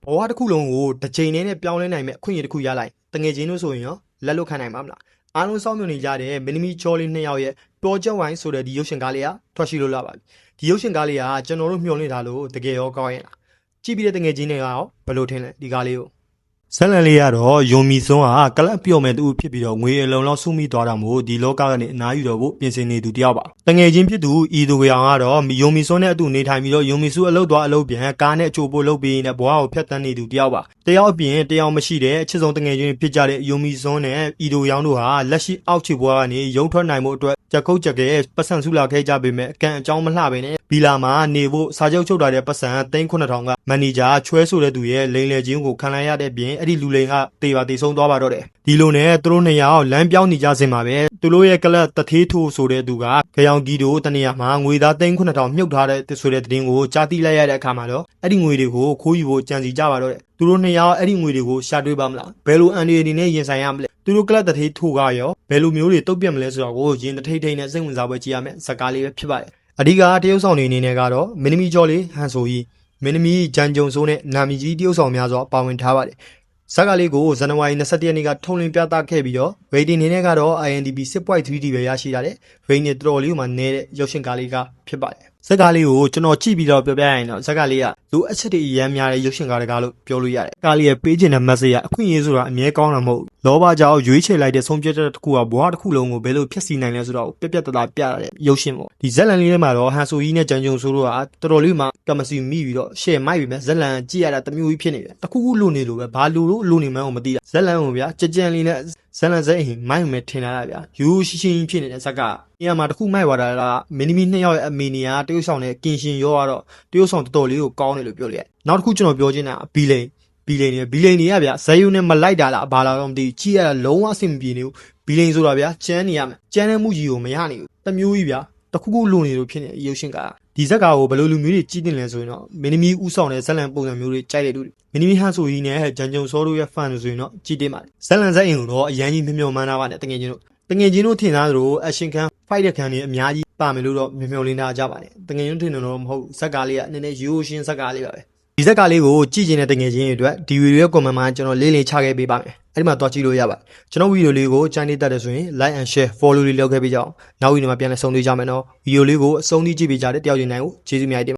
ဘဝတစ်ခုလုံးကိုတစ်ချိန်နဲ့ပြောင်းလဲနိုင်မဲ့အခွင့်အရေးတစ်ခုရလိုက်တငယ်ချင်းတို့ဆိုရင်ရောလက်လွတ်ခံနိုင်မှာမလားအားလုံးစောင့်မျှော်နေကြတဲ့မင်းသမီးချောလေးနှစ်ယောက်ရဲ့ပျော်ချက်ဝိုင်းဆိုတဲ့ဒီရုပ်ရှင်ကားလေးကထွက်ရှိလို့လာပါပြီဒီရုပ်ရှင်ကားလေးကကျွန်တော်တို့မျှော်လင့်ထားလို့တကယ်ရောကောင်းရဲ့လားကြည့်ပြီးတဲ့တငယ်ချင်းတွေကရောဘယ်လိုထင်လဲဒီကားလေးကိုဇက်လန်လေးကတော့ယုံမီစွန်းဟာကလပ်ပြော့မဲ့သူဖြစ်ပြီးတော့ငွေအလုံးလောက်စုမိသွားတာမို့ဒီလောကကနေအနားယူတော့ဖို့ပြင်ဆင်နေသူတယောက်ပါတငယ်ချင်းဖြစ်သူဤသူကြောင်ကတော့ယုံမီစွန်းနဲ့အတူနေထိုင်ပြီးတော့ယုံမီစုအလုပ်သွားအလုပ်ပြန်ကားနဲ့အချို့ပို့လုပ်ပြီးနေဘွားကိုဖျက်တမ်းနေသူတယောက်ပါတယောက်အပြင်တယောက်မရှိတဲ့အချစ်ဆုံးတငယ်ချင်းဖြစ်ကြတဲ့ယုံမီစွန်းနဲ့ဤသူကြောင်တို့ဟာလက်ရှိအောက်ခြေဘွားကနေရုံထွက်နိုင်မှုအတွက်ကြက်ကုတ်ကြက်ကဲပတ်စံစုလာခဲ့ကြပေမဲ့အကန့်အကြောင်းမလှပဲနဲ့ဘီလာမှာနေဖို့စာချုပ်ချုပ်ထားတဲ့ပတ်စံ3,900ကမန်နေဂျာချွဲဆိုတဲ့သူရဲ့လိန်လေချင်းကိုခံလိုက်ရတဲ့ပြင်အဲ့ဒီလူလိန်ကတေပါတေဆုံးသွားပါတော့တယ်ဒီလိုနဲ့သူတို့နှစ်ယောက်လမ်းပြောင်းနေကြစင်မှာပဲသူတို့ရဲ့ကလပ်တသေးထိုးဆိုတဲ့သူကကြောင်ကီတိုတနေရာမှာငွေသား3,900မြုပ်ထားတဲ့ဆိုတဲ့သတင်းကိုကြားသိလိုက်ရတဲ့အခါမှာတော့အဲ့ဒီငွေတွေကိုခိုးယူဖို့ကြံစီကြပါတော့တယ်သူတို့နှစ်ယောက်အဲ့ဒီငွေတွေကိုရှာတွေ့ပါမလားဘယ်လိုအန်ဒီအနေနဲ့ရင်ဆိုင်ရမလဲသူတို့ကလပ်တသေးထိုးကရောဘယ်လိုမျိုးတွေတုတ်ပြတ်မလဲဆိုတော့ကိုရင်တထိတ်ထိတ်နဲ့စိတ်ဝင်စားပွဲကြည့်ရမယ်ဇာကားလေးပဲဖြစ်ပါတယ်အဓိကတရုတ်ဆောင်နေအနေနဲ့ကတော့မင်းသမီးကျော်လေးဟန်ဆိုကြီးမင်းသမီးဂျန်ဂျုံဆိုးနဲ့နာမည်ကြီးတရုတ်ဆောင်များစွာပါဝင်ထားပါတယ်ဇာကားလေးကိုဇန်နဝါရီ21ရက်နေ့ကထုတ်လင်းပြသခဲ့ပြီးတော့ rating အနေနဲ့ကတော့ IMDb 6.3 ပဲရရှိထားတယ်။ rating တော်တော်လေးကိုမှနည်းတဲ့ရုပ်ရှင်ကားလေးကဖြစ်ပါတယ်။ဇက်ကားလေးကိုကျွန်တော်ကြည့်ပြီးတော့ပြောပြရရင်တော့ဇက်ကားလေးကလူအချက်တွေအများများတဲ့ရုပ်ရှင်ကားတကားလို့ပြောလို့ရတယ်။ကားလေးရဲ့ပေးချင်တဲ့ message ကအခွင့်အရေးဆိုတာအမြဲကောင်းတာမဟုတ်ဘူး။လောဘကြောင့်ရွေးချယ်လိုက်တဲ့ဆုံးဖြတ်ချက်တစ်ခုကဘဝတစ်ခုလုံးကိုဘယ်လိုဖျက်ဆီးနိုင်လဲဆိုတော့ပြပြတသားပြရတဲ့ရုပ်ရှင်ပေါ့။ဒီဇက်လန်လေးထဲမှာတော့ဟန်ဆိုကြီးနဲ့ဂျန်ဂျုံဆိုတို့ကတော်တော်လေးမှကမစီမိပြီးတော့ share မိုက်ပြီးမှဇက်လန်ကြည့်ရတာတမျိုးကြီးဖြစ်နေတယ်။တစ်ခုခုလိုနေလို့ပဲဘာလို့လိုနေမှန်းကိုမသိတာ။ဇက်လန်ကိုဗျာကြကြံလေးနဲ့ဇက်လန်ဇက်အိမ်မိုက်မယ်ထင်လာတာဗျာ။ယူရှိရှိဖြစ်နေတဲ့ဇက်ကနေရာမှာတစ်ခုမိုက်သွားတာလားမင်းသမီးနှစ်ယောက်ရဲ့အမေနီယာတရုတ်ဆောင်နဲ့ကင်ရှင်ရောကတော့တရုတ်ဆောင်တော်တော်လေးကိုကောင်းတယ်လို့ပြောလိုက်။နောက်တစ်ခုကျွန်တော်ပြောချင်တာဘီလိန်တွေကဗျာဇက်ယူနဲ့မလိုက်တာလားဘာလာတော့မသိကြည့်ရတာလုံးဝအဆင်မပြေနေဘူးဘီလိန်ဆိုတာဗျာကျန်းနေရမယ်ကျန်းတဲ့မှုကြီးကိုမရနိုင်ဘူးတမျိုးကြီးဗျာတစ်ခုခုလိုနေလို့ဖြစ်နေရုပ်ရှင်ကဒီဇက်ကာကိုဘယ်လိုလူမျိုးတွေကြည့်တင်လဲဆိုရင်တော့မင်းသမီးဥဆောင်တဲ့ဇက်လန်ပုံစံမျိုးတွေကြိုက်တဲ့လူတွေမင်းသမီးဟန်ဆိုကြီးနဲ့ဂျန်ဂျုံစောတို့ရဲ့ fan ဆိုရင်တော့ကြည့်တင်ပါတယ်ဇက်လန်ဇက်အိမ်ကိုတော့အရန်ကြီးမျှော်မှန်းထားပါနဲ့တကယ်ချင်းတို့ထင်သားသလို action ခံ fight တဲ့ခံတွေအများကြီးပါမယ်လို့တော့မျှော်လင့်ထားကြပါတယ်တကယ်ချင်းထင်တယ်တော့မဟုတ်ဇက်ကာလေးကနည်းနည်းရိုးရှင်းဇက်ကာလေးပါပဲဒီဇက်ကာလေးကိုကြည့်ချင်တဲ့တကယ်ချင်းတွေအတွက်ဒီဗီဒီယိုရဲ့ comment မှာကျွန်တော်လေးချခဲ့ပေးပါမယ်အဲ့ဒီမှာသွားကြည့်လို့ရပါတယ်ကျွန်တော်ဗီဒီယိုလေးကိုကြိုက်နေတတ်တယ်ဆိုရင် like and share follow လေးလုပ်ခဲ့ပေးကြအောင်နောက်ဗီဒီယိုမှာပြန်လည်ဆုံတွေ့ကြမယ်နော်ဗီဒီယိုလေးကိုအဆုံးထိကြည့်ပေးကြတဲ့တယောက်ချင်းတိုင်းကိုကျေးဇူးများတင်